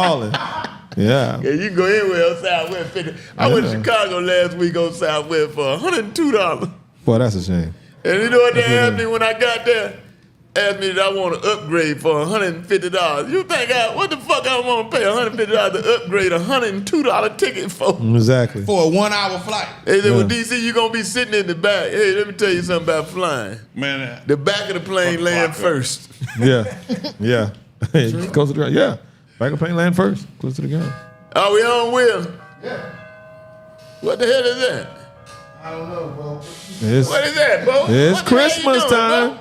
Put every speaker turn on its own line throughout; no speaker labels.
balling. Yeah.
Yeah, you can go anywhere on Southwest 50. I went to Chicago last week on Southwest for $102.
Boy, that's a shame.
And you know what they asked me when I got there? Asked me that I want to upgrade for $150. You think what the fuck I want to pay $150 to upgrade a $102 ticket for?
Exactly.
For a 1 hour flight.
They said, well, DC, you're going to be sitting in the back. Hey, let me tell you something about flying.
Man,
the back of the plane land first.
Yeah. Yeah. Close to the ground. Yeah. Back of the plane land first. Close to the ground.
Are we on, Will? Yeah. What the hell is that?
I don't know, Bo.
What is that, Bo?
It's Christmas time.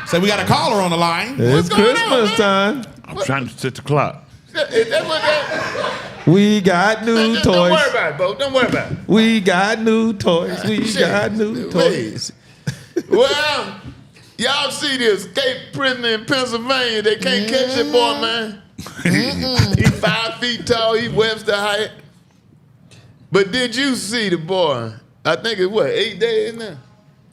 So we got a caller on the line.
It's Christmas time.
I'm trying to set the clock.
Is that what that?
We got new toys.
Don't worry about it, Bo. Don't worry about it.
We got new toys. We got new toys.
Well, y'all see the escaped prisoner in Pennsylvania. They can't catch that boy, man. He's 5 feet tall. He's Webster height. But did you see the boy? I think it's 8 days now?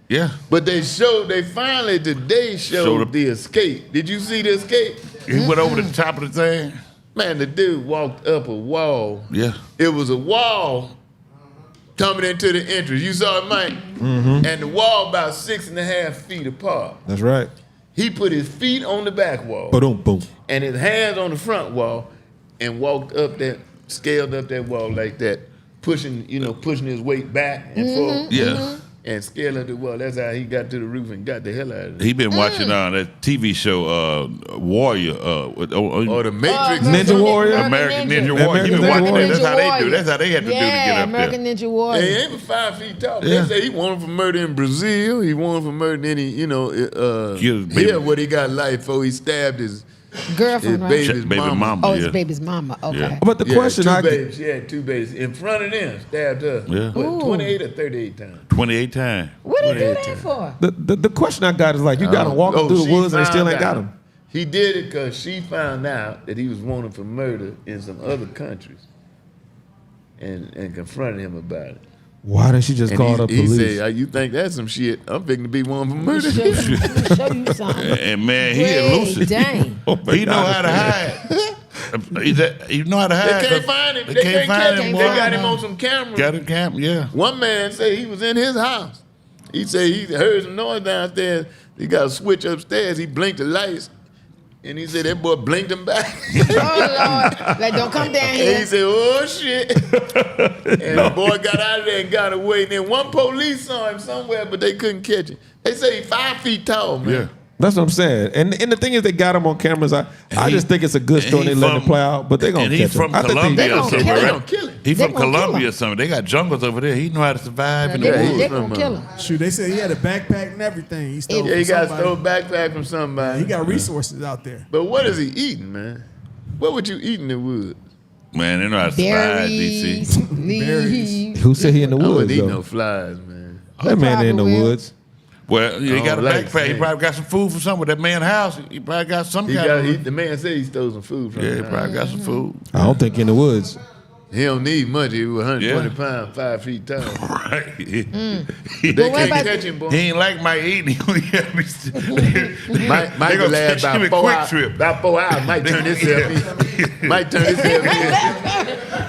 Yeah.
But they finally today showed the escape. Did you see the escape?
He went over the top of the thing.
Man, the dude walked up a wall.
Yeah.
It was a wall coming into the entrance. You saw it, Mike? Mm-hmm. And the wall about 6.5 feet apart.
That's right.
He put his feet on the back wall.
Boom, boom.
And his hands on the front wall and walked up scaled up that wall like that, pushing his weight back and forth.
Yeah.
And scaling the wall. That's how he got to the roof and got the hell out of there.
He been watching that TV show Warrior.
Or the Matrix.
Ninja Warrior.
American Ninja Warrior. He been watching that. That's how they do. That's how they had to do to get up
American
there.
Ninja Warrior.
He ain't but 5 feet tall.
Yeah.
They say he wanted for murder in Brazil. He wanted for murder in
baby.
here what he got life for. He stabbed his
Girlfriend, right?
baby's
Baby
mama.
mama.
Oh,
yeah.
his baby's mama. Okay.
Yeah.
But the question
She had 2 babies in front of them. Stabbed her.
Yeah.
What, 28 or 38 times.
28 times.
What did he do that for?
the question I got is like, you got him walking through the woods and they still ain't got him.
He did it because she found out that he was wanted for murder in some other countries and confronted him about it.
Why didn't she just call the police?
He said, you think that's some shit? I'm fixing to be one for murder.
Show you something.
And man, he elusive.
Dang.
He know how to hide. He know how to hide.
They can't find him.
They can't find him.
They got him on some camera.
Got him camp, yeah.
One man said he was in his house. He said he heard some noise downstairs. He got a switch upstairs. He blinked the lights. And he said that boy blinked him back.
Oh, Lord. Like, don't come down here.
And he said, oh, shit. And the boy got out of there and got away. And then one police saw him somewhere, but they couldn't catch him. They say he's 5 feet tall, man.
Yeah.
That's what I'm saying. And the thing is, they got him on cameras. I just think it's a good story. They let him play out, but they're going to catch him.
And he's from Colombia or something,
They
right?
gonna kill him.
He's from Colombia or something. They got jungles over there. He know how to survive in the
They're
woods.
going to kill him.
Shoot, they said he had a backpack and everything. He stole
Yeah, he got
somebody.
stole backpack from somebody.
He got resources out there.
But what is he eating, man? What would you eat in the woods?
Man, they know how to survive,
Berries,
DC.
leaves.
Who said he in the
I wouldn't
woods,
eat
though?
no flies, man.
That man in the
Probably will.
woods.
Well, he got a
like
backpack. He
that.
probably got some food from somewhere. That man's house, he probably got some kind of...
The man said he stole some food from
Yeah, he
him.
probably got some food.
I don't think in the woods.
He don't need much. He was 120
Yeah.
pounds, 5 feet tall.
Right.
They
what
can't
about
catch him, boy.
He ain't like Mike eating.
Mike
They
will
gonna
last
catch him
about
in
4
Quick
hours.
Trip.
About 4 hours. Might turn himself in. Might turn himself in.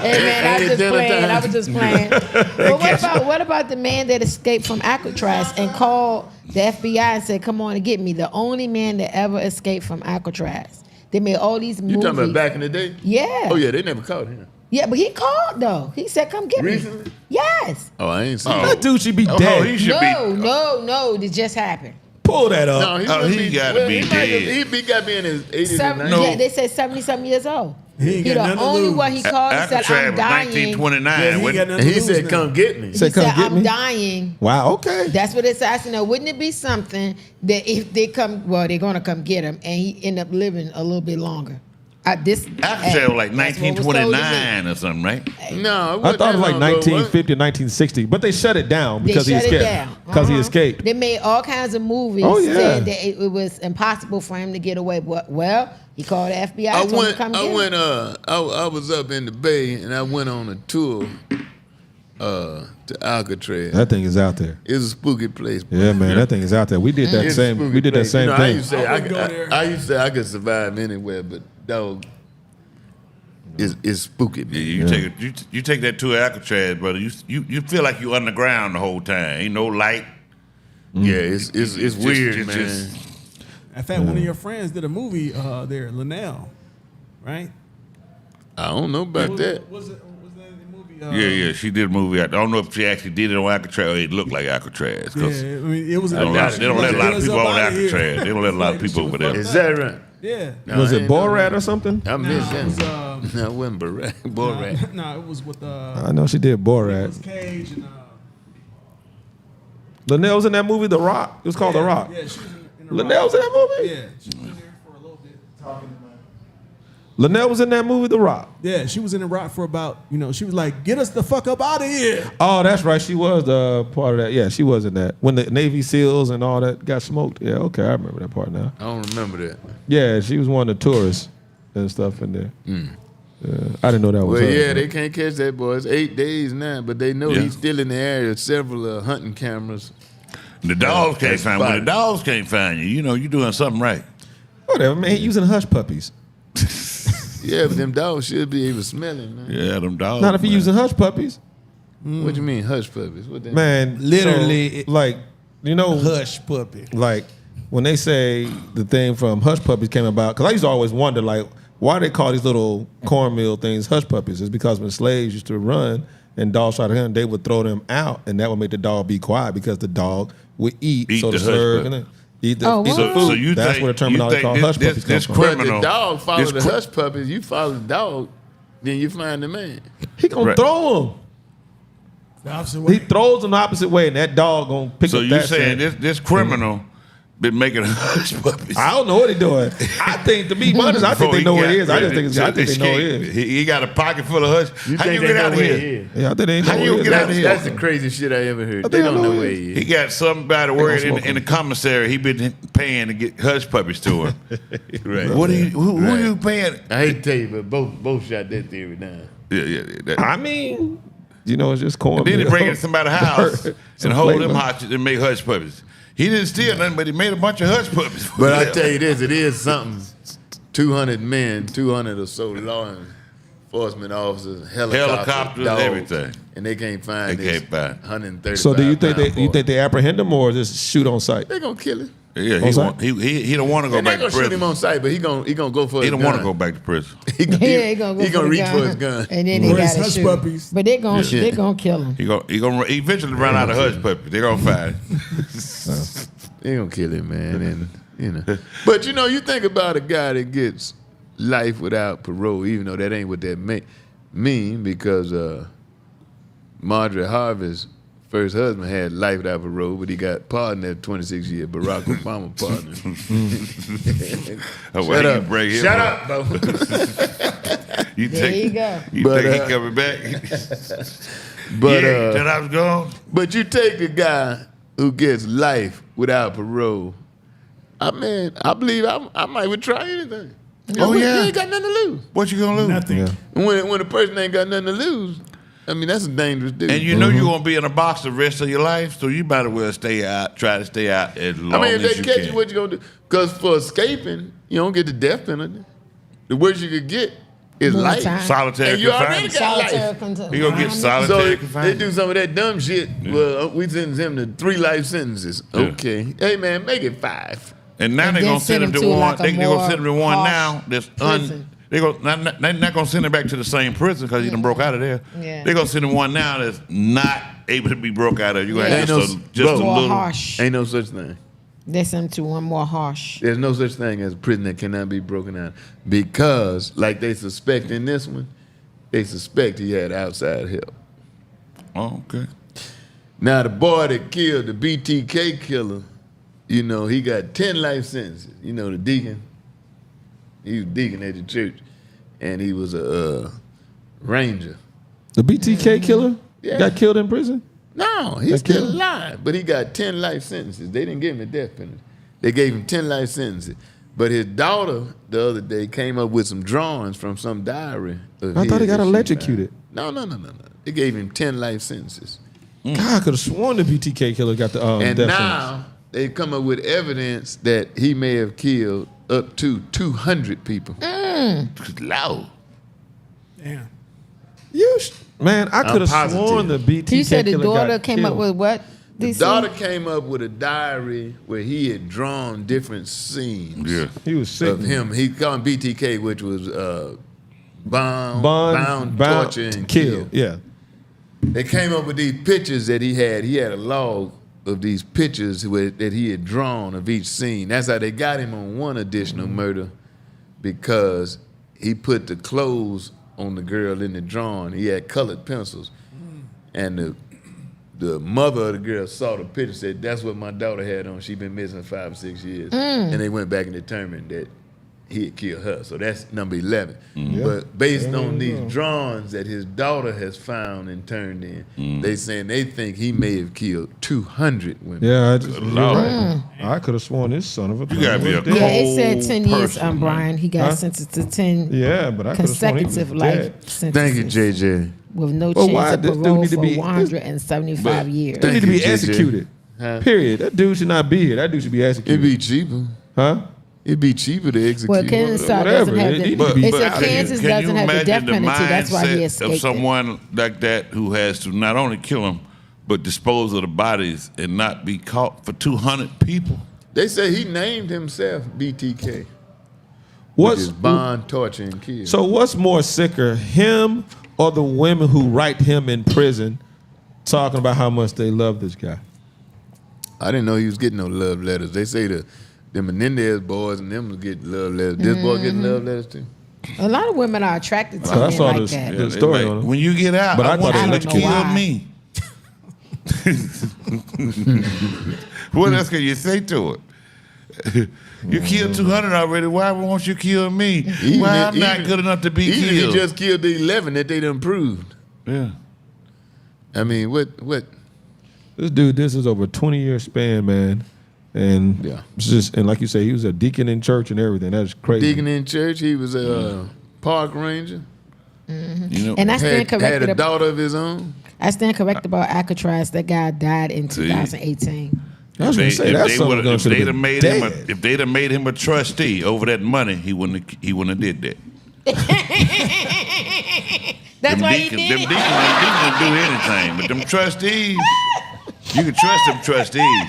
Hey, man, I was just
dinner
playing.
time.
I was just playing. But what about the man that escaped from Alcatraz and called the FBI and said, come on and get me? The only man that ever escaped from Alcatraz. They made all these movies.
You talking about back in the day?
Yeah.
Oh, yeah, they never caught him.
Yeah, but he called, though. He said, come get
Recently?
me. Yes.
Oh, I ain't seen
That dude should be
Oh,
dead.
he should be...
No, it just happened.
Pull that up.
No,
Oh,
must
he gotta be dead.
He got to be in his 80s and 90s.
Yeah, they said 70-something years old.
He ain't got
the
nothing to
only
lose.
one he called and said,
Alcatraz
I'm
was
dying.
1929.
Yeah, he
wasn't
got
it?
nothing
And
to
he
lose
said,
now.
come get me.
Say,
He
come
said,
get
I'm
me.
dying.
Wow, okay.
That's what it said. I said, now, wouldn't it be something that if they come, well, they're going to come get him, and he end up living a little bit longer.
Alcatraz was like
that's what was told to me.
1929 or something, right?
No,
I thought it was like 1950
1950.
or 1960, but they shut it down
They
because he
shut it
escaped.
down.
Because he
Uh-huh.
escaped.
They made all kinds of movies
Oh, yeah.
saying that it was impossible for him to get away. But, well, he called the FBI. Told him to come get him.
I was up in the Bay and I went on a tour to Alcatraz.
That thing is out there.
It's a spooky place. bro.
Yeah, man, that thing is out there. We did that
It's a
same.
spooky
We did that
place.
same
I
thing.
used to say
I wouldn't go there.
I used to say I could survive anywhere, but dog, is spooky. Man.
You take that to Alcatraz, brother. You feel like you underground the whole time. Ain't no light.
Yeah, it's weird, man.
In fact, one of your friends did a movie there, Linnell, right?
I don't know about that.
Was that the movie?
Yeah, she did a movie. I don't know if she actually did it on Alcatraz or it looked like Alcatraz.
Yeah, I mean, it was.
They don't let a lot of people on Alcatraz. They don't let a lot of people over there.
Is that right?
Yeah.
No,
Was
I
it
ain't know
Borat
that.
or something?
I missed
It was,
that. No, it wasn't Borat.
No, it was with
I know she did Borat.
Cage and.
Linnell was in that movie, The Rock. It was called The Rock.
Yeah, she was in the
Linnell was in that movie?
Yeah, she was in there for a little bit talking about.
Linnell was in that movie, The Rock.
Yeah, she was in the Rock for about, she was like, get us the fuck up out of here.
Oh, that's right. She was the part of that. Yeah, she was in that. When the Navy SEALs and all that got smoked. Yeah, okay, I remember that part now.
I don't remember that.
Yeah, she was one of the tourists and stuff in there. Yeah, I didn't know that was
Well,
her.
yeah, they can't catch that boy. It's 8 days now, but they know
Yeah.
he's still in the area. Several hunting cameras.
The dogs can't
That's
find you. When the
spotted.
dogs can't find you, you're doing something right.
Whatever, man. He using hush puppies.
Yeah, but them dogs should be able to smell it, man.
Yeah, them dogs.
Not if he
man.
using hush puppies.
What you mean, hush puppies? What that
Man,
Literally,
so, like,
Hush puppy.
like when they say the thing from Hush Puppies came about, because I used to always wonder, like, why they call these little cornmeal things hush puppies? It's because when slaves used to run and dogs tried to hunt, they would throw them out, and that would make the dog be quiet because the dog would eat
Eat
so
the
the
hush
serve
puppy.
and eat the,
Oh,
eat the
what?
food.
So you
That's
think,
where the terminology called hush puppies
this
come from.
But the
criminal,
dog follow
this
the
cri-
hush puppies. You follow the dog, then you find the man.
He gonna
Right.
throw them.
The opposite
He
way.
throws them the opposite way, and that dog gonna pick
So
up
you
that
saying
scent.
this criminal been making hush puppies?
I don't know what he doing. I think, to be honest, I think
Before
they
he
know what
got
it is. I just
ready
think I think they
to
know what it
escape.
is.
He got a pocket full of hush. How you get out of here?
Yeah, I think they know
How
what
you
it is.
get out of here?
That's the craziest shit I ever heard.
I
They
think I
don't
know
know
it
where
is.
he
He
is.
got somebody working
smoke
in the commissary. He been paying to get hush puppies to him.
Right.
What are you? Who
Right.
you paying?
I hate to tell you, but both shot that theory down.
Yeah.
I mean, it's just corn.
Then he bring it to somebody's house
Some
and hold
flavor.
them hostage and make hush puppies. He didn't steal nothing, but he made a bunch of hush puppies.
But I tell you this, it is something. 200 men, 200 or so law enforcement officers,
Helicopters,
dogs,
everything.
and they can't find
They
this
can't find.
135.
So do you think
pound boy.
they apprehend him or just shoot on sight?
They gonna kill him?
Yeah,
On site?
he don't want to go
They're
back
not
to
gonna shoot him
prison.
on sight, but he gonna go for
He
his
don't
gun.
want to go back to prison.
He gonna,
Yeah, he gonna go
he
for
gonna
the
reach
gun.
for his gun.
And then they
Or his
gotta
hush
shoot.
puppies.
But they gonna
Yeah.
they gonna kill him.
He gonna eventually run out of hush puppies. They gonna find it.
They gonna kill him, man. And but you think about a guy that gets life without parole, even though that ain't what that mean, because Marjorie Harvey's first husband had life without parole, but he got pardoned after 26 years. Barack Obama pardoned him.
Shut
up.
Break him
Shut
up.
up, Bo.
You
There
think
you go.
You
But,
think he coming back?
But
yeah, that I was gone.
but you take a guy who gets life without parole. I mean, I believe I might would try anything.
Oh,
You
yeah.
ain't got nothing to lose.
What you gonna lose?
Nothing.
Yeah.
When a person ain't got nothing to lose, I mean that's a dangerous dude.
And you know you're gonna be in a box the rest of your life, so you might as well stay out. Try to stay out as long
I mean,
as
if
you
they catch
can.
you, what you gonna do? Because for escaping, you don't get the death penalty. The worst you could get is
More
life.
time.
Solitary
And you already
confinement.
got
Solitary
life.
confinement.
He gonna get
So
solitary
they
confinement.
do some of that dumb shit. Well, we sentence him to 3 life sentences.
Yeah.
Okay. Hey man, make it 5.
And now
And
they're
then
gonna send him to
to
one.
like a
They're gonna
more
send him to one
harsh
now. That's
prison.
they're not gonna send him back to the same prison because he done broke out of there.
Yeah.
They're gonna send him one now that's not able to be broke out of. You gonna
Yeah.
have
Ain't
just a
More
little.
harsh.
Ain't no such thing.
They send him to one more harsh.
There's no such thing as a prison that cannot be broken out. Because, like they suspect in this one, they suspect he had outside help.
Oh, okay.
Now, the boy that killed the BTK killer, he got 10 life sentences. The deacon, he was deacon at the church, and he was a ranger.
The BTK killer
Yeah.
got killed in prison?
No, he's
That
still
killer?
alive, but he got 10 life sentences. They didn't give him a death penalty. They gave him 10 life sentences. But his daughter, the other day, came up with some drawings from some diary. of
I thought he
his
got
that she
electrocuted.
found. No. They gave him 10 life sentences.
God, I could have sworn the BTK killer got the
And
death
now they come up with evidence that he may have killed up to 200 people.
Loud.
Damn.
Man, I could have
positive.
sworn the BTK
You said the
killer
daughter
got
came up
killed.
with what?
The
DC?
daughter came up with a diary where he had drawn different scenes
Yeah.
He was sick.
of him. He called him BTK, which was bound, torture, and kill.
Yeah.
They came up with these pictures that he had. He had a log of these pictures that he had drawn of each scene. That's how they got him on one additional murder, because he put the clothes on the girl in the drawing. He had colored pencils, and the mother of the girl saw the picture, said, "That's what my daughter had on. She been missing 5 or 6 years." And they went back and determined that he had killed her. So that's number 11. But based on these drawings that his daughter has found and turned in, they saying they think he may have killed 200 women.
Yeah,
Lord.
I could have sworn this son of a.
You gotta be a
was
Yeah,
dead.
it said 10 years,
person,
Brian. He got sentenced to 10
Yeah, but I could have sworn he was
consecutive life
dead.
sentences.
Thank you, JJ.
With no
Well,
chance
why
of
this dude
parole
need to
for
be-
175 years.
They need to be
Thank you, JJ.
executed. Period. That dude should not be here. That dude should be
It'd
executed.
be cheaper.
Huh?
It'd be cheaper to execute.
Well, Kansas doesn't
whatever.
have
It
the.
need to be
It said
out of here.
Kansas
Can you
doesn't have the
imagine
death penalty. That's why he
mindset
escaped
of
it.
someone like that who has to not only kill him, but dispose of the bodies and not be caught for 200 people?
They say he named himself BTK, which
What's
is bond, torture, and kill.
so? What's more sicker, him or the women who write him in prison, talking about how much they love this guy?
I didn't know he was getting no love letters. They say the Menendez boys and them was getting love letters. This boy getting love letters too.
A lot of women are attracted to
I
men
saw
like
this-
that.
the story
Like,
on him.
when you get out,
But I
I
thought
want
they
you
let
to
you
kill
why.
me. What else can you say to it? You killed 200 already. Why won't you kill me? Why I'm not good enough to be
even
killed?
if he just killed the 11 that they done proved.
Yeah.
I mean, what?
This dude, this is over a 20-year span, man. And
Yeah.
it's just, and like you say, he was a deacon in church and everything. That's crazy.
Deacon in church, he was a park ranger.
You know,
And I stand
Had
corrected.
a daughter of his own.
I stand correct about Alcatraz. That guy died in 2018.
I was gonna say that's something gonna
if
should
they'd
have
have
been
made him
dead.
if they'd have made him a trustee over that money, he wouldn't have did that.
That's
Them
why
deacons,
he
them
did
deacons,
it.
them deacons do anything, but them trustees, you can trust them trustees.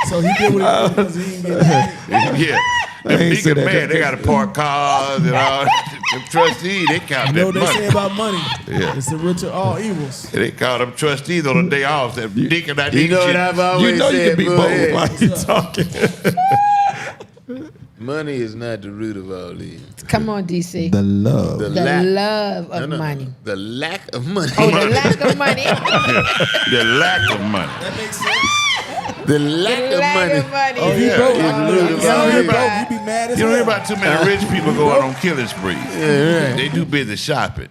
So he did what he did because he didn't get paid.
Yeah, them
ain't say
deacons,
that.
man, they got to park cars and all. Them trustees, they count
You know
that
what they say
money.
about money?
Yeah.
It's the root of all evils.
They call them trustees on the day off. That deacon, I
You
need
know what
you.
I've always
You know you
said,
can be
boy,
bold
yeah,
while you talking.
money is not the root of all evil.
Come on, DC.
The love.
The
The
lack,
love of money.
The lack of money.
Oh, the lack of money.
The lack of money.
That makes sense.
The lack
The
of
lack
money.
of money.
Oh, you
Yeah,
broke.
yeah,
You
yeah,
don't
yeah.
hear broke. You be mad as
You don't hear
hell.
about too many rich people going on killing sprees. They do business shopping.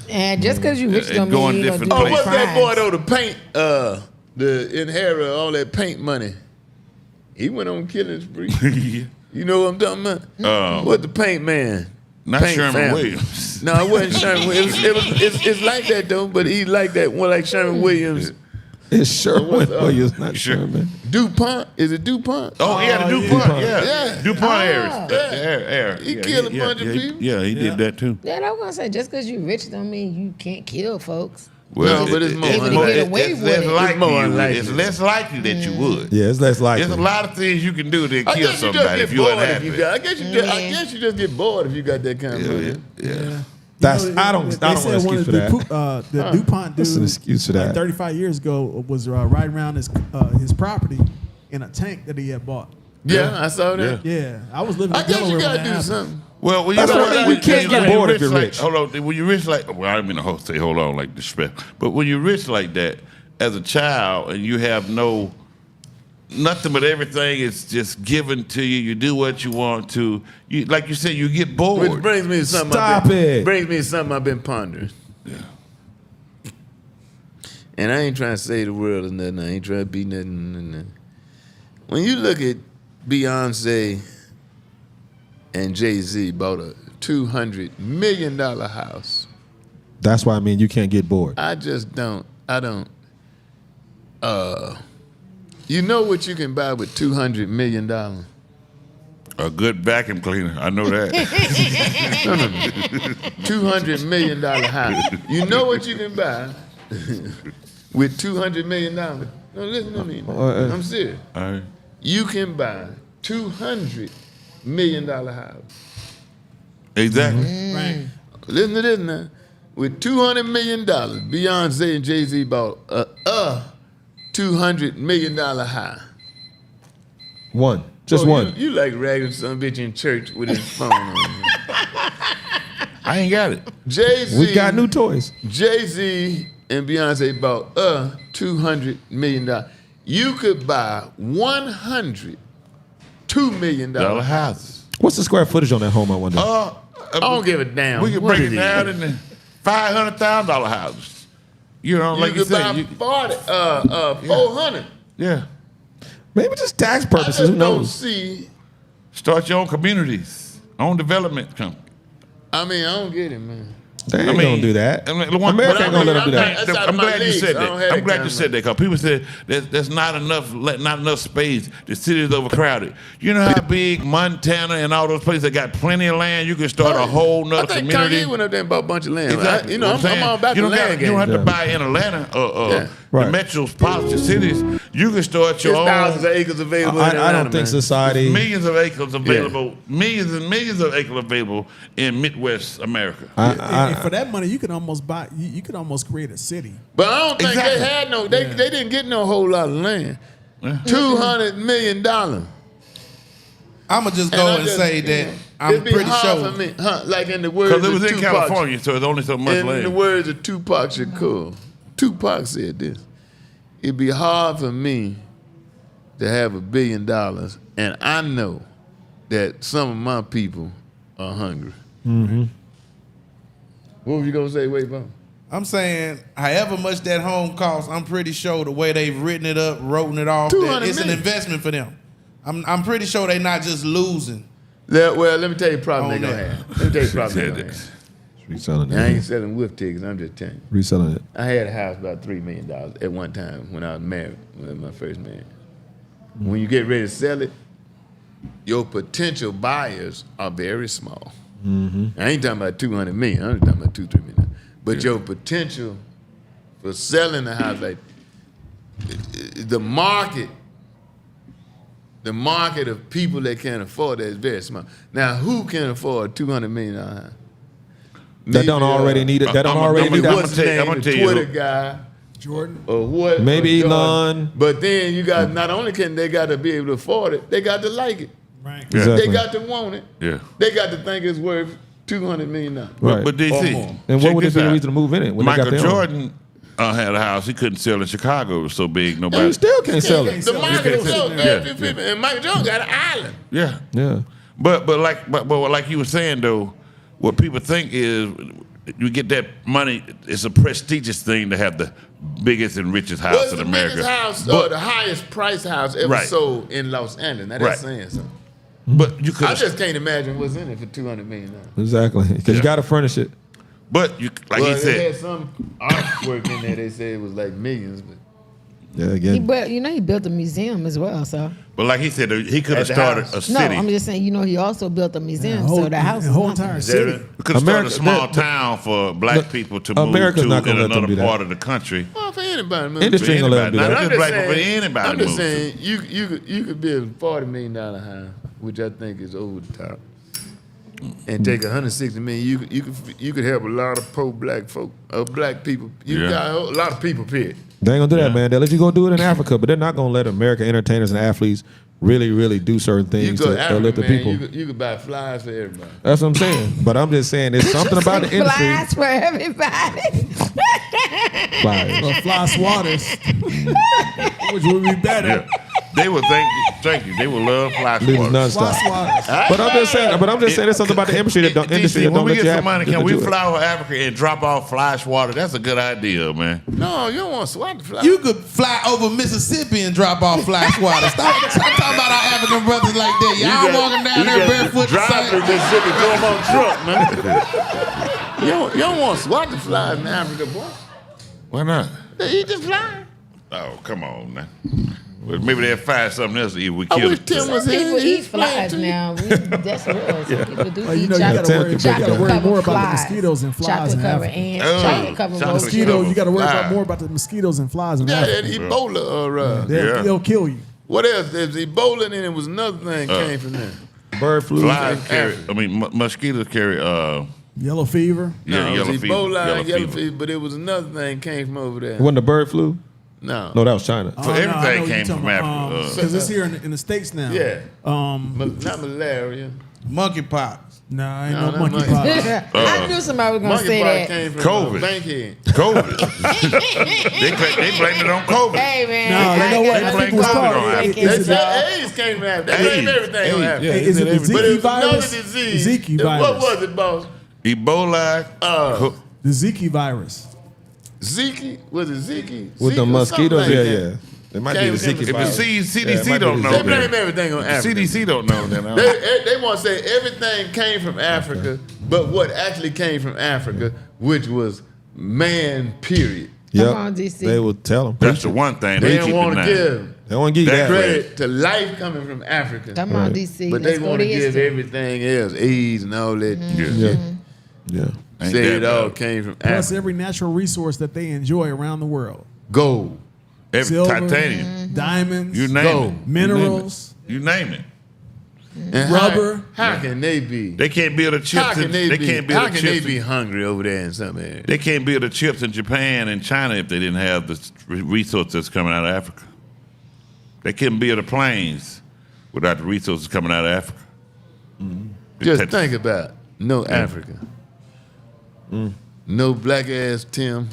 And just because you rich
And
don't
going
mean you
different
gonna do
Oh, what's
crimes.
that boy though? The paint, the inheritor of all that paint money. He went on killing spree.
Yeah.
You know what I'm talking about? What the paint man?
Not
Paint
Sherman
family.
Williams.
No, it wasn't Sherman Williams. It's like that though, but he like that one like Sherman Williams.
It's Sherman
what's up?
Williams, not
Sure.
Sherman.
DuPont? Is it DuPont?
Oh, yeah, the DuPont.
DuPont.
Yeah.
Yeah.
DuPont
Oh.
Harris.
He killed a bunch of people.
Yeah, he did that too.
Yeah, I was gonna say just because you rich don't mean you can't kill folks.
No, but it's more
Even to
unlikely.
get away
it's
with
less
it.
likely
It's more
you would.
unlikely.
It's less likely that you would.
Yeah, it's less likely.
There's a lot of things you can do to
I
kill
guess you just
somebody
get
if you're
bored if
unhappy.
you got. I guess you just get bored if you got that kind of money.
Yeah.
That's
You know,
I don't
they
want
said
an
one
excuse
of
for that.
the DuPont dude,
What's an excuse for
like
that?
35 years ago, was riding around his property in a tank that he had bought.
Yeah, I saw that.
Yeah, I was living
I
in
guess
Delaware
you
when
gotta
that
do
happened.
something.
Well, when
That's
you,
what I mean, you can't get bored if you're
like,
rich.
Hold on, when you're rich like, well, I didn't mean to say hold on like disrespect, but when you're rich like that, as a child, and you have nothing but everything is just given to you. You do what you want to. You, like you said, you get bored.
Which brings me to something.
Stop it.
Brings me to something I've been pondering.
Yeah.
And I ain't trying to say the world is nothing. I ain't trying to be nothing. When you look at Beyonce and Jay-Z bought a $200 million house,
That's why I mean you can't get bored.
I don't. You know what you can buy with $200 million?
A good vacuum cleaner. I know that.
$200 million house. You know what you can buy with $200 million? No, listen to me. Man. I'm serious.
All right.
You can buy $200 million house.
Exactly.
Right.
Listen to this now. With $200 million, Beyonce and Jay-Z bought a $200 million house.
One. Just one.
You like ragging some bitch in church with his phone on.
I ain't got it.
Jay-Z.
We got new toys.
Jay-Z and Beyonce bought a $200 million. You could buy $102 million
houses.
What's the square footage on that home, I wonder?
I don't give a damn.
We can
what
break it
is.
down into $500,000 houses. You know, like you
could buy
said.
400.
Yeah.
Maybe just tax
I
purposes.
just
Who
don't
knows?
see.
Start your own communities, own development company.
I mean, I don't get it, man.
They ain't gonna do that.
America
America ain't gonna let them do that.
That's out
I'm
of my
glad you
leagues.
said
I don't
that.
have
I'm glad
that
you
kind
said
of
that because people said there's not enough space. The city is overcrowded. You know how big Montana and all those places that got plenty of land. You can start a whole
I
nother
think
community.
Kanye went up there and bought a bunch of land.
Exactly.
I'm all about
you
the
don't
land
you don't have
game.
to buy in Atlanta
Right.
the metropolitan cities. You can start your
There's
own.
thousands of acres available in
I
Atlanta,
don't think
man.
society.
Millions of acres available, millions and millions of acres available in Midwest America.
And for that money, you could almost buy. You could almost create a city.
But I don't think
Exactly.
they had no. They didn't get no whole lot of land. $200 million.
I'ma just go and say that I'm
it'd be
pretty
hard
sure.
for me, like in the words
Because it was
of
in
Tupac.
California, so it's only so much
In the
land.
words of Tupac Shakur, Tupac said this: "It'd be hard for me to have $1 billion, and I know that some of my people are hungry."
Mm-hmm.
What were you gonna say, Weightball?
I'm saying, however much that home costs, I'm pretty sure the way they've written it up, wrote it off, that
200
it's an
million.
investment for them. I'm pretty sure they're not just losing.
Well, let me tell you the problem
On
they're gonna
that.
have. Let me tell you the problem they're gonna have.
Reselling
And I ain't
it.
selling wolf tickets. I'm just telling you.
Reselling it.
I had a house about $3 million at one time when I was married, when my first marriage. When you get ready to sell it, your potential buyers are very small. I ain't talking about 200 million. I'm just talking about 2-3 million. But your potential for selling the house, like the market of people that can afford that is very small. Now, who can afford $200 million house?
That don't already need it. That don't already need
I'm
that.
What's his name?
I'm gonna
The
tell you
Twitter
who-
guy.
Jordan.
Or what?
Maybe
or Jordan.
Elon.
But then you got not only can they got to be able to afford it, they got to like it.
Right.
Yeah.
Exactly.
They got to want it.
Yeah.
They got to think it's worth $200 million.
Right.
But
Or
DC,
more.
And
check
what would it
this
be the
out.
reason to move in it when they
Michael
got their own?
Jordan had a house he couldn't sell in Chicago. It was so big,
And
nobody.
you still can't sell it.
The market is so
Yeah,
good. And Michael Jordan got an island.
Yeah.
Uh-huh.
Yeah.
But like you were saying though, what people think is you get that money. It's a prestigious thing to have the biggest and richest house
What's
in
the
America.
biggest house
but,
or the highest price house ever
Right.
sold in Los Angeles? Now that's saying something.
but you could.
I just can't imagine what's in it for $200 million.
Exactly. Because you got to furnish it.
But you like
Well,
he
they had
said.
some artwork in there. They said it was like millions, but
Yeah,
He
again.
he built a museum as well. So
But like he said, he could have
At the
started
house.
a
no,
city.
I'm just saying. He also built a museum.
whole-
so the house
a
is
whole
nothing.
entire
Is that
city.
it?
We could have started a
America-
small
the-
town for black people to move
America's
to
not gonna
in
let them
another
do that.
part of the country.
Well, for anybody, man.
Industry ain't gonna let them do
Not
that.
just black people, but anybody
I'm just
move.
saying, you could build a $40 million house, which I think is over the top, and take $160 million. You could help a lot of poor black folk, black people. You
Yeah.
got a lot of people. Period.
They ain't gonna do that, man. They'll let you go do it in Africa, but they're not gonna let American entertainers and athletes really, really do certain
You
things
go
to
Africa,
lift the
man.
people.
You could buy flies for everybody.
That's what I'm saying. But I'm just saying, there's something about the industry.
Flies for everybody.
Flyers.
Or fly swatters, which would be better.
Yeah. They would thank you. They would love flash
Leave us
waters.
Fly
nonstop.
swatters.
But I'm just saying, there's something about the industry that don't
DC,
let
when we
you
get
have
some money,
to
can we
do it.
fly over Africa and drop off flash water? That's a good idea, man.
No, you don't want to swat the fly.
You could fly over Mississippi and drop off flash water. Stop talking about our African brothers like that. Y'all walking down there barefoot.
Drive to
saying-
Mississippi, throw them on truck, man. you don't want to swat the flies in Africa, boy.
Why not?
They eat the fly.
Oh, come on, man. Well, maybe they'll find something else to eat. We
I
kill
wish
it.
Tim was
Some
here.
people
He'd
eat flies
explain to you.
now. That's real. Some people do
You
eat
know, you
chocolate.
gotta worry
Chocolate
more
covered
about the
flies.
mosquitoes and flies
Chocolate
in
covered
Africa.
ants.
Oh,
Chocolate covered
chocolate
roaches.
Mosquito, you got to worry
Fly.
about more about the mosquitoes and flies in
Yeah, that
Africa.
Ebola.
Yeah.
They'll kill you.
What else? There's Ebola, and then there was another thing came from there.
Bird flu.
Flies carry. I mean, mosquitoes carry.
Yellow fever.
No,
yellow
it was
fever.
Ebola and yellow fever, but it was another thing came from over there.
It wasn't the bird flu?
No.
No, that was China.
So everything came from
Africa.
Africa.
Because it's here in the States now.
Yeah.
Um,
Not malaria.
Monkeypox.
nah, ain't
No,
no
not
monkeypox.
I knew somebody was gonna say
Monkeypox
that.
came from
COVID.
Bankhead.
COVID. they blame it on COVID.
Hey man,
No, you know what? I think it was called.
They
They
Is it
said AIDS came from Africa. They blame
AIDS.
everything on Africa.
is it the
But it
Zika
was another
virus?
disease.
Zika
What
virus.
was it, boss?
Ebola.
The Zika virus.
Zika? Was it Zika?
With the
Zika,
mosquitoes,
something like
yeah,
that.
yeah. It might
Came
be the
from-
Zika
If
if
virus.
the
Yeah, it
CDC
might be
don't
the
know,
They
Zika.
blame everything on Africa.
CDC don't know. Then
They want to say everything came from Africa, but what actually came from Africa, which was man, period.
Yep.
Come on, DC.
They will tell them.
that's the one thing
They
they
didn't
keep
want to
denying.
give
They don't want to give you
That
that.
credit to life coming from Africa,
Come on, DC.
but
Let's
they
go
want
to
to give
history.
everything else, AIDS and all that.
Yeah. Yeah.
Ain't
Say
that
it all
bad.
came from
Plus
Africa.
every natural resource that they enjoy around the world.
Gold.
Every
Silver.
titanium.
Diamonds.
You name
Gold.
it.
Minerals.
You name it.
And
Rubber.
How can they be?
They can't build a chips.
How can they be?
can't build
How
a
can they
chips.
be hungry over there in some area?
They can't build the chips in Japan and China if they didn't have the resources that's coming out of Africa. They couldn't build the planes without the resources coming out of Africa.
Just think about it. No Africa.
Mm.
No black ass Tim.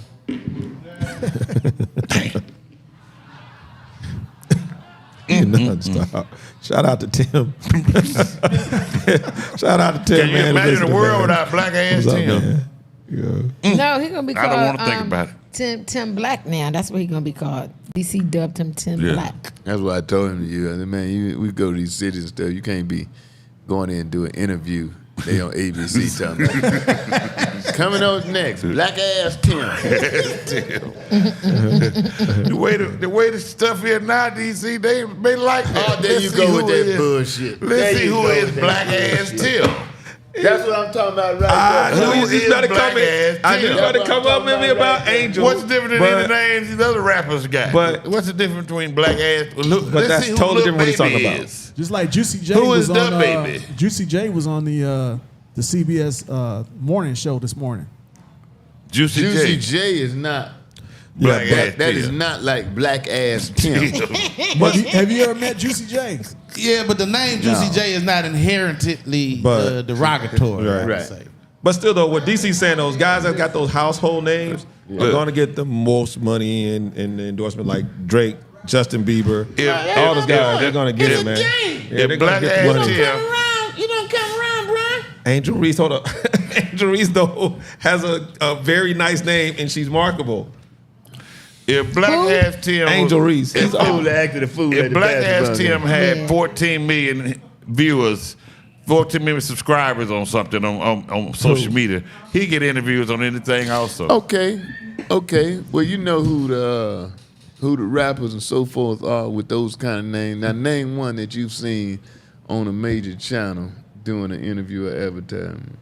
Non-stop. Shout out to Tim. Shout out to Tim,
Can you
man.
imagine
Listen
a
to
world
man.
without black ass
What's up,
Tim?
man? Yeah.
No, he's gonna be
I
called.
don't wanna think about it.
Tim Black now. That's what he's gonna be called. DC dubbed him Tim
Yeah.
Black.
That's what I told him to you. I said, man, we go to these cities and stuff. You can't be going in and do an interview. They on ABC talking about coming up next, black ass Tim.
The way the stuff here now, DC, they like that.
Oh, there
Let's
you
see
go
who
with that
is-
bullshit.
Let's
There
see
you
who
go
is
with that
black ass
bullshit.
Tim.
That's what I'm talking about right
I
there.
knew
Who
you just
is
about to
black
come in.
ass
I knew you
Tim?
about to come up with me about Angel.
What's the difference
but-
in the names these other rappers got?
but-
what's the difference between black ass? Look,
But
let's
that's
see who
totally
Lil
different what he's
Baby
talking about.
is.
Just like Juicy J
Who
was
is
on
the baby?
Juicy J was on the CBS morning show this morning.
Juicy
Juicy
J.
J is not.
Black ass
That is
Tim.
not like black ass Tim.
Have you ever met Juicy J?
Yeah, but the name Juicy J is not inherently
But-
derogatory.
Right.
I would
Right.
say.
But still, though, what DC's saying, those guys that got those household names are going to get the most money in endorsement, like Drake, Justin Bieber,
If-
all those guys. They're going to get it, man. Yeah, they're
If
gonna
black
get the
ass
money.
Tim,
You don't come around, bro.
Angel Reese, hold up. Angel Reese, though, has a very nice name, and she's marketable.
if black ass Tim,
Angel Reese.
He's fool acted a fool. at
if
the
black ass
basketball
Tim
game.
had
Yeah.
14 million viewers, 14 million subscribers on something on social media, he get interviews on anything also.
Okay. Well, you know who the rappers and so forth are with those kind of names. Now, name one that you've seen on a major channel doing an interview or advertisement.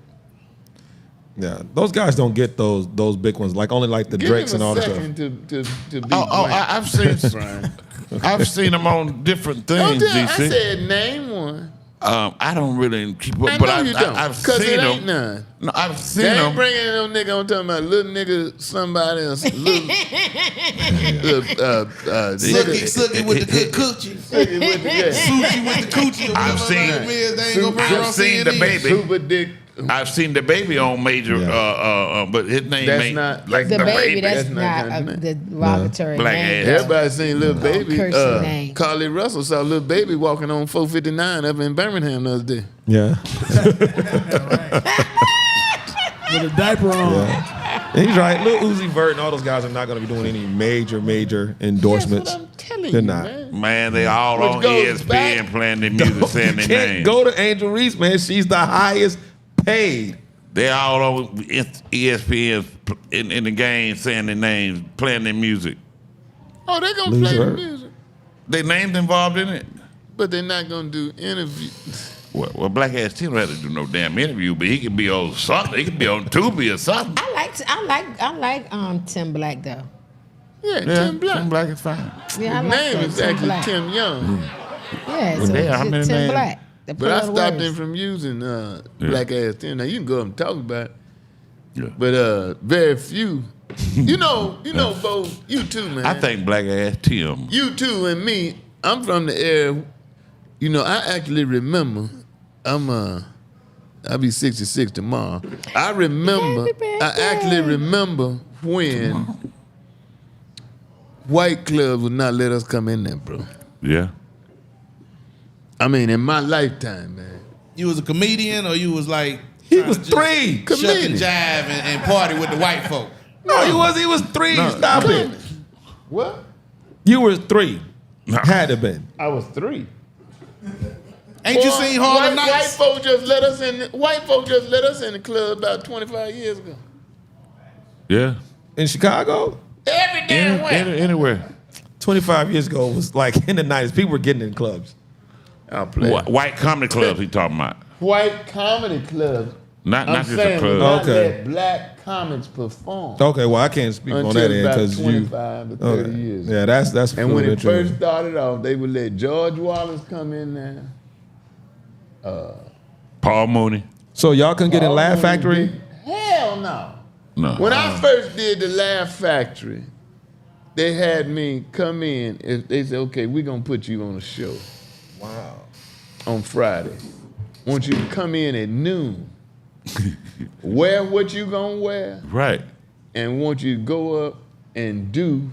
Yeah, those guys don't get those big ones, like only like the
Give
Drakes
him
and
a
all that stuff.
second to be
I've seen
Brian.
I've seen them on different
Don't
things,
tell, I
DC.
said name one.
I don't really keep up,
I
but
know you don't,
I've
'cause
seen
it ain't
them.
none.
No, I've seen
They ain't
them.
bringing no nigga. I'm talking about little nigga, somebody else. Little,
Sucky with the good coochie.
Sucky with the game.
Sushi with the coochie. or
I've
whatever
seen-
her name is. They ain't gonna bring her on
I've seen the
CNN.
baby.
Super dick.
I've seen the baby on major,
Yeah.
but his name
That's
ain't
not-
like
The baby, that's
That's not
not
kind of
the derogatory
Black
name.
ass.
Everybody seen Lil Baby.
cursing name.
Carly Russell saw Lil Baby walking on 459 up in Birmingham the other day.
Yeah,
With a diaper on.
and he's right. Lil Uzi Vert and all those guys are not going to be doing any major endorsements.
That's what I'm telling
They're
you,
not.
man.
Man, they all
Which
on
goes
ESPN
back-
playing their music, saying their
Can't
names.
go to Angel Reese, man. She's the highest paid.
They all on ESPN in the game saying their names, playing their music.
Oh, they gonna
Lose
play the
her.
music.
They names involved in it.
But they're not gonna do interviews.
Well, Black Ass Tim don't have to do no damn interview, but he could be on something. He could be on Tubi or something.
I like Tim Black though.
Yeah, Tim Black.
Tim Black is fine.
Yeah, I
His
like
name
that,
is
Tim
actually
Black.
Tim Young.
Yeah, so
Damn, how many
it's Tim
names?
Black. The
But I
play on
stopped
words.
him from using Black Ass Tim. Now you can go up and talk about it.
Yeah.
But very few. You know, Bo, you too, man.
I think Black Ass Tim.
You too and me, I'm from the era, you know, I actually remember, I'll be 66 tomorrow. I actually remember when white clubs would not let us come in there, bro.
Yeah.
I mean, in my lifetime, man.
You was a comedian or you was like
He was 3.
shuck and
Comedian.
jive and party with the white folk?
No, he was. He was 3. Stop it.
What?
You were 3. Had to been.
I was 3.
Ain't you seen Harlem
White
Nights?
folk just let us in. White folk just let us in the club about 25 years ago.
Yeah.
In Chicago,
Every damn way.
Anywhere.
25 years ago was like in the 90s. People were getting in clubs.
I'll play.
White comedy clubs he talking about.
White comedy clubs.
Not
I'm
just a
saying,
club.
not
Okay.
let black comics perform
Okay, well I can't speak on
until
that end
about
because you.
25 to 30
Okay.
years.
Yeah, that's
And when it
fluid
first started off, they would let George Wallace come in there.
Paul Mooney.
So y'all couldn't get in
All
Laugh
them
Factory?
big- Hell no.
No.
When I first did the Laugh Factory, they had me come in. They said, okay, we're going to put you on a show. Wow. On Friday. Want you to come in at noon. Wear what you going to wear.
Right.
And want you to go up and do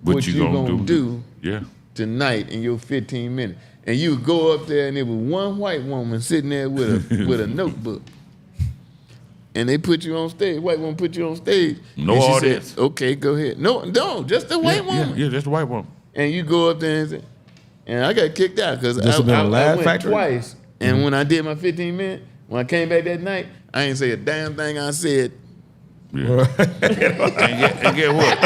What you gonna
do
Yeah.
tonight in your 15 minutes. And you would go up there and there was one white woman sitting there with a with a notebook. And they put you on stage. White woman put you on stage.
No
and she
audience.
said, okay, go ahead. No, just the white woman.
Yeah, just a white woman.
And you go up there and say, and I got kicked out because
This has been a
I
Laugh
went
Factory?
twice. And when I did my 15 minutes, when I came back that night, I ain't say a damn thing I said.
Yeah. and get what?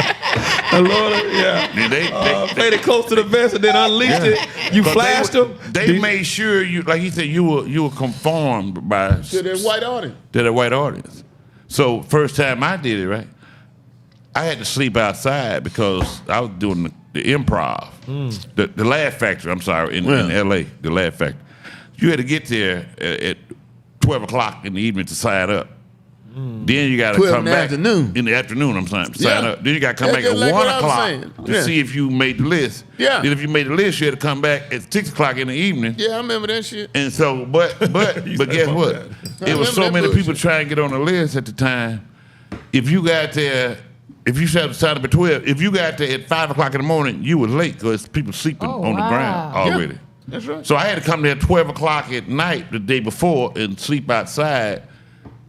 Yeah.
They
Played it close to the vest and then unleashed it. You
'cause
flashed them.
They made sure you, like he said, you were conformed by
To that white audience.
to the white audience. So first time I did it, right, I had to sleep outside because I was doing the improv, the Laugh Factory. I'm sorry, in L.A. The Laugh Factory. You had to get there at 12 o'clock in the evening to sign up. Then you got to
12
come
in the
back
afternoon.
In the afternoon, I'm saying, sign
Yeah.
up. Then you got to come
That's
back at
just like
1
what I was
o'clock
saying.
to
Yeah.
see if you made the list.
Yeah.
Then if you made the list, you had to come back at 6 o'clock in the evening.
Yeah, I remember that shit.
And so, but guess what? It was so
that
many
bullshit.
people trying to get on the list at the time. If you got there, if you started sign up at 12, if you got there at 5 o'clock in the morning, you was late because people sleeping
Oh,
on the ground
wow.
already.
That's right.
So I had to come there at 12 o'clock at night the day before and sleep outside.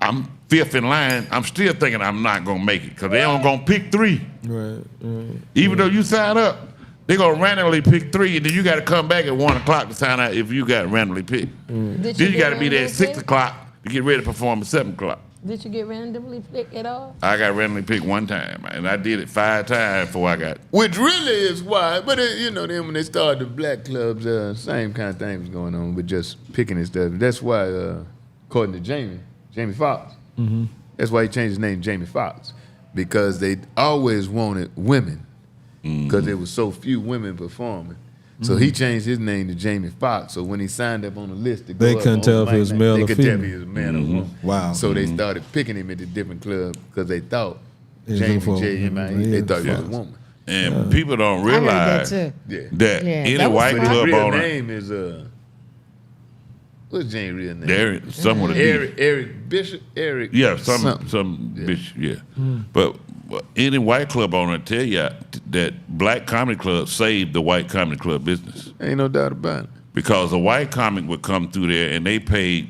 I'm fifth in line. I'm still thinking I'm not gonna make it because they only gonna pick 3.
Right.
Even though you sign up, they gonna randomly pick 3, and then you got to come back at 1 o'clock to sign out if you got randomly picked.
Did
Then you
get
got to be there at
randomly
6
picked?
o'clock to get ready to perform at 7 o'clock.
Did you get randomly picked at all?
I got randomly picked 1 time, and I did it 5 times before I got.
Which really is why, but then when they started the black clubs, same kind of thing was going on with just picking and stuff. That's why, according to Jamie Foxx, that's why he changed his name to Jamie Foxx, because they always wanted women, because there was so few women performing. So he changed his name to Jamie Foxx. So when he signed up on the list to go
They
up
couldn't
on
tell
the
if he was
mic,
male
they
or
could tell if
female.
he was a man or woman.
Wow.
So they started picking him at the different clubs because they thought
He's
Jamie,
in for-
J-M-I-E, they thought he was a
Yeah.
woman.
And people don't
I heard that
realize
too.
Yeah.
that
Yeah,
any
that was
white
smart.
His
club
real
owner,
name is what's James' real name?
there some with a D.
Eric Bishop. Eric.
Yeah,
something.
some bitch, yeah. But any white club owner tell you that black comedy clubs saved the white comedy club business
Ain't no doubt about it.
because a white comic would come through there and they paid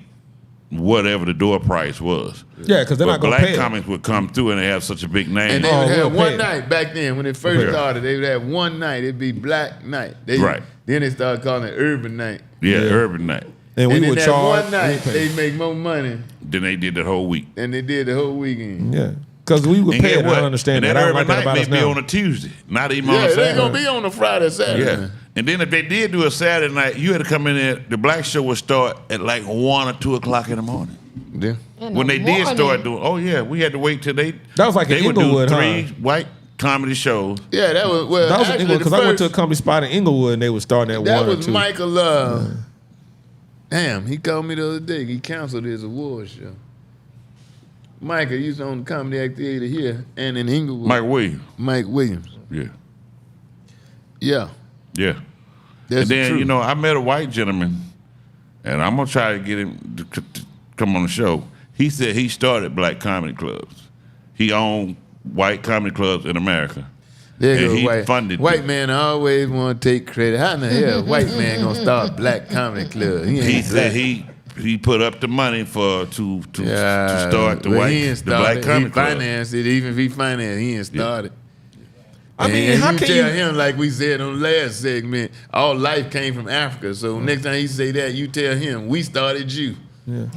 whatever the door price was.
Yeah, because they're
But
not going to
black
pay it.
comics would come through and they have such a big name.
And they
Oh,
would
we'll
have one
pay it.
night back then when it first
Yeah.
started. They would have one night. It'd be Black Night.
Right.
Then they started calling it Urban Night.
yeah, urban night.
And we
and
would
then that
charge.
one night
we pay.
they make more money
Then they did the whole week.
than they did the whole weekend.
Yeah. Because we would
And
pay
get
it. I
what?
understand
and
that. I don't
urban
like that
night
about
may
us
be
now.
on a Tuesday, not even on
Yeah,
a
it ain't
Saturday.
gonna be on a Friday, Saturday.
Yeah, And then if they did do a Saturday night, you had to come in there. The black show would start at like 1 or 2 o'clock in the morning.
Yeah.
When they did start doing, oh yeah, we had to wait till they.
That was like
they
in
would do
Inglewood,
3
huh?
white comedy shows.
Yeah, that was well.
That was in
actually,
Inglewood because I went to a comedy spot in Inglewood and they were starting at
that
1 or
was
2.
Michael. Damn, he called me the other day. He canceled his award show. Michael, he's on the Comedy Act Theater here and in Inglewood.
Mike Williams.
Mike Williams.
Yeah.
Yeah.
Yeah.
That's
and then,
true.
you know, I met a white gentleman, and I'm going to try to get him to come on the show. He said he started black comedy clubs. He owned white comedy clubs in America.
There
and
you
he
go,
funded
white
them.
man always want to take credit. How in the hell white man gonna start black comedy club?
He said he put up the money to start the black comedy
he
club.
financed it. Even if he financed, he ain't started.
I mean,
and
how
you
can
tell
you?
him like we said on the last segment, all life came from Africa. So next time he say that, you tell him we started you.
And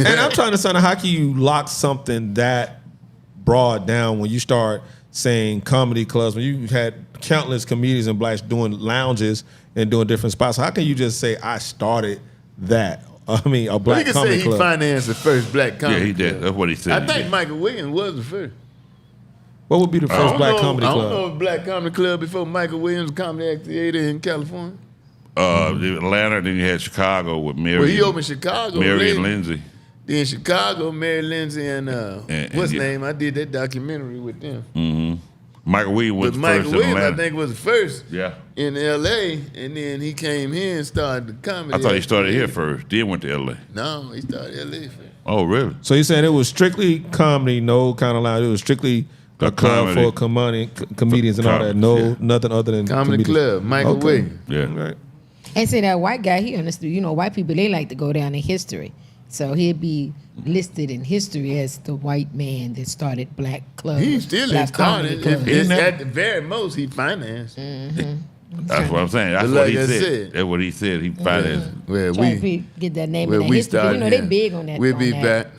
I'm trying to understand how can you lock something that broad down when you start saying comedy clubs, when you had countless comedians and blacks doing lounges and doing different spots. How can you just say I started that? I mean, a
Well,
black
he can
comedy
say he
club.
financed the first black comedy
Yeah, he did.
club.
That's what he said.
I think Michael Williams was the first.
What would be the first black comedy
I don't
club?
know a black comedy club before Michael Williams Comedy Act Theater in California.
Atlanta, then you had Chicago with Mary.
Well, he opened Chicago.
Mary and
later.
Lindsay.
Then Chicago, Mary Lindsay and what's
yeah.
name? I did that documentary with them.
Mm-hmm. Michael Williams was
But
first
Michael
in
Williams,
Atlanta.
I think, was the first
Yeah.
in L.A. And then he came here and started the comedy.
I thought he
Act
started here
Theater.
first, then went to L.A.
No, he started L.A. first.
Oh, really?
So you're saying it was strictly comedy, no kind of lounge. It was strictly a club
comedy.
for comedians and all that. No,
Yeah.
nothing other than
Comedy
comedians.
Club, Michael
Okay.
Williams.
Yeah.
Right.
And see that white guy, he understood. You know, white people, they like to go down in history. So he'd be listed in history as the white man that started black clubs.
He still
black
ain't started.
comedy
If
clubs.
it's at the very most, he financed.
That's what I'm saying. That's
But
what
like
he
I
said.
said-
That's what he said. He financed.
Well,
Trying to get that name in
well,
that
we
history.
started.
You know, they
here.
big on that.
We'll
on
be
that.
back.